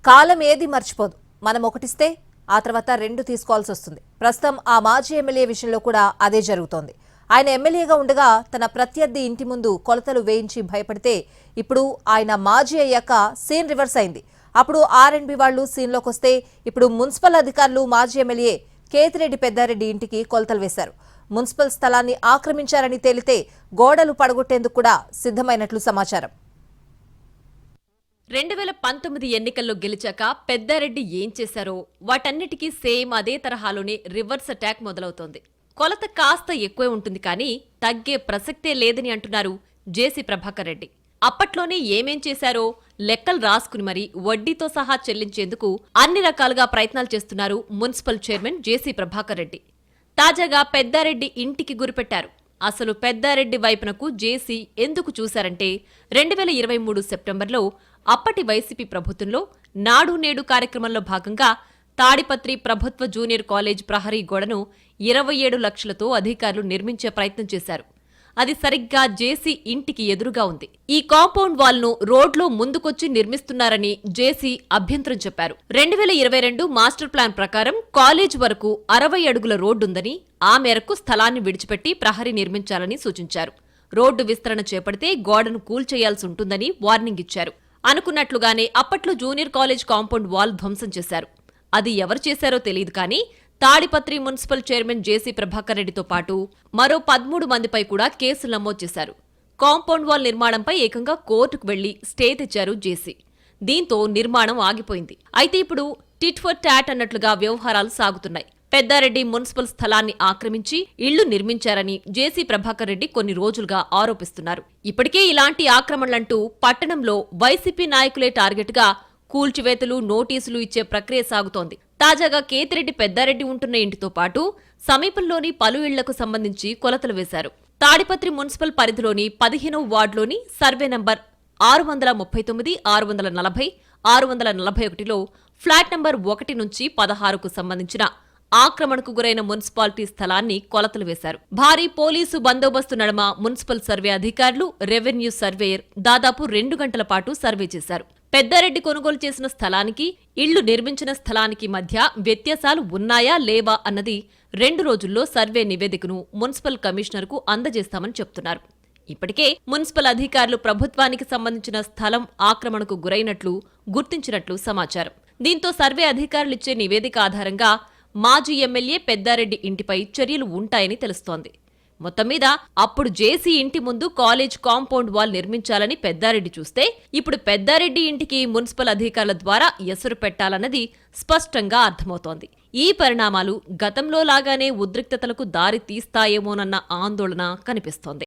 కాలం ఏది మర్చిపోదు. మనం ఒకటిస్తే ఆ తర్వాత రెండు తీసుకోవాల్సి వస్తుంది. ప్రస్తుతం ఆ మాజీ ఎమ్మెల్యే విషయంలో కూడా అదే జరుగుతోంది. ఆయన ఎమ్మెల్యేగా ఉండగా తన ప్రత్యర్థి ఇంటి ముందు కొలతలు వేయించి భయపడితే ఇప్పుడు ఆయన మాజీ అయ్యాక సీన్ రివర్స్ అయింది. అప్పుడు ఆర్ఎండ్బి వాళ్లు సీన్లోకి వస్తే ఇప్పుడు మున్సిపల్ అధికారులు మాజీ ఎమ్మెల్యే కేతిరెడ్డి పెద్దారెడ్డి ఇంటికి కొలతలు వేశారు. మున్సిపల్ స్థలాన్ని ఆక్రమించారని తేలితే గోడలు పడగొట్టేందుకు కూడా సిద్ధమైనట్లు సమాచారం. 2019 ఎన్నికల్లో గెలిచాక పెద్దారెడ్డి ఏం చేశారో వాటన్నిటికీ సేమ్ అదే తరహాలోనే రివర్స్ అటాక్ మొదలవుతోంది. కొలత కాస్త ఎక్కువే ఉంటుంది కానీ తగ్గే ప్రసక్తే లేదని అంటున్నారు జేసీ ప్రభాకర్ రెడ్డి. అప్పట్లోనే ఏమేం చేశారో లెక్కలు రాసుకుని మరీ వడ్డీతో సహా చెల్లించేందుకు అన్ని రకాలుగా ప్రయత్నాలు చేస్తున్నారు మున్సిపల్ చైర్మన్ జేసీ ప్రభాకర్ రెడ్డి. తాజాగా పెద్దారెడ్డి ఇంటికి గురిపెట్టారు. అసలు పెద్దారెడ్డి వైపునకు జేసీ ఎందుకు చూశారంటే 2023 సెప్టెంబర్లో అప్పటి వైసీపీ ప్రభుత్వంలో నాడు నేడు కార్యక్రమంలో భాగంగా తాడిపత్రి ప్రభుత్వ జూనియర్ కాలేజ్ ప్రహరీ గోడను 27 లక్షలతో అధికారులు నిర్మించే ప్రయత్నం చేశారు. అది సరిగ్గా జేసీ ఇంటికి ఎదురుగా ఉంది. ఈ కాంపౌండ్ వాల్ ను రోడ్లో ముందుకొచ్చి నిర్మిస్తున్నారని జేసీ అభ్యంతరం చెప్పారు. 2022 మాస్టర్ ప్లాన్ ప్రకారం కాలేజ్ వరకు 60 అడుగుల రోడ్డుందని, ఆ మేరకు స్థలాన్ని విడిచిపెట్టి ప్రహరీ నిర్మించాలని సూచించారు. రోడ్డు విస్తరణ చేపడితే గోడను కూల్చేయాల్సి ఉంటుందని వార్నింగ్ ఇచ్చారు. అనుకున్నట్లుగానే అప్పట్లో జూనియర్ కాలేజ్ కాంపౌండ్ వాల్ ధ్వంసం చేశారు. అది ఎవరు చేశారో తెలియదు కానీ తాడిపత్రి మున్సిపల్ చైర్మన్ జేసీ ప్రభాకర్ రెడ్డితో పాటు మరో 13 మందిపై కూడా కేసులు నమోదు చేశారు. కాంపౌండ్ వాల్ నిర్మాణంపై ఏకంగా కోర్టుకు వెళ్లి స్టే తెచ్చారు జేసీ. దీంతో నిర్మాణం ఆగిపోయింది. అయితే ఇప్పుడు టిట్ ఫర్ టాట్ అన్నట్లుగా వ్యవహారాలు సాగుతున్నాయి. పెద్దారెడ్డి మున్సిపల్ స్థలాన్ని ఆక్రమించి ఇళ్లు నిర్మించారని జేసీ ప్రభాకర్ రెడ్డి కొన్ని రోజులుగా ఆరోపిస్తున్నారు. ఇప్పటికే ఇలాంటి ఆక్రమణలంటూ పట్టణంలో వైసీపీ నాయకులే టార్గెట్గా కూల్చివేతలు, నోటీసులు ఇచ్చే ప్రక్రియ సాగుతోంది. తాజాగా కేతిరెడ్డి పెద్దారెడ్డి ఉంటున్న ఇంటితో పాటు సమీపంలోని పలు ఇళ్లకు సంబంధించి కొలతలు వేశారు. తాడిపత్రి మున్సిపల్ పరిధిలోని 15వ వార్డులోని సర్వే నంబర్ 639, 640, 641లో ఫ్లాట్ నంబర్ 1 నుంచి 16కు సంబంధించిన ఆక్రమణకు గురైన మున్సిపాలిటీ స్థలాన్ని కొలతలు వేశారు. భారీ పోలీసు బందోబస్తు నడుమ మున్సిపల్ సర్వే అధికారులు, రెవెన్యూ సర్వేయర్ దాదాపు 2 గంటల పాటు సర్వే చేశారు. పెద్దారెడ్డి కొనుగోలు చేసిన స్థలానికి, ఇళ్లు నిర్మించిన స్థలానికి మధ్య వ్యత్యాసాలు ఉన్నాయా లేవా అన్నది 2 రోజుల్లో సర్వే నివేదికను మున్సిపల్ కమిషనర్కు అందజేస్తామని చెప్తున్నారు. ఇప్పటికే మున్సిపల్ అధికారులు ప్రభుత్వానికి సంబంధించిన స్థలం ఆక్రమణకు గురైనట్లు గుర్తించినట్లు సమాచారం. దీంతో సర్వే అధికారులిచ్చే నివేదిక ఆధారంగా మాజీ ఎమ్మెల్యే పెద్దారెడ్డి ఇంటిపై చర్యలు ఉంటాయని తెలుస్తోంది. మొత్తం మీద అప్పుడు జేసీ ఇంటి ముందు కాలేజ్ కాంపౌండ్ వాల్ నిర్మించాలని పెద్దారెడ్డి చూస్తే ఇప్పుడు పెద్దారెడ్డి ఇంటికి మున్సిపల్ అధికారుల ద్వారా ఎసరు పెట్టాలన్నది స్పష్టంగా అర్థమవుతోంది. ఈ పరిణామాలు గతంలో లాగానే ఉద్రిక్తతలకు దారి తీస్తాయేమోనన్న ఆందోళన కనిపిస్తోంది.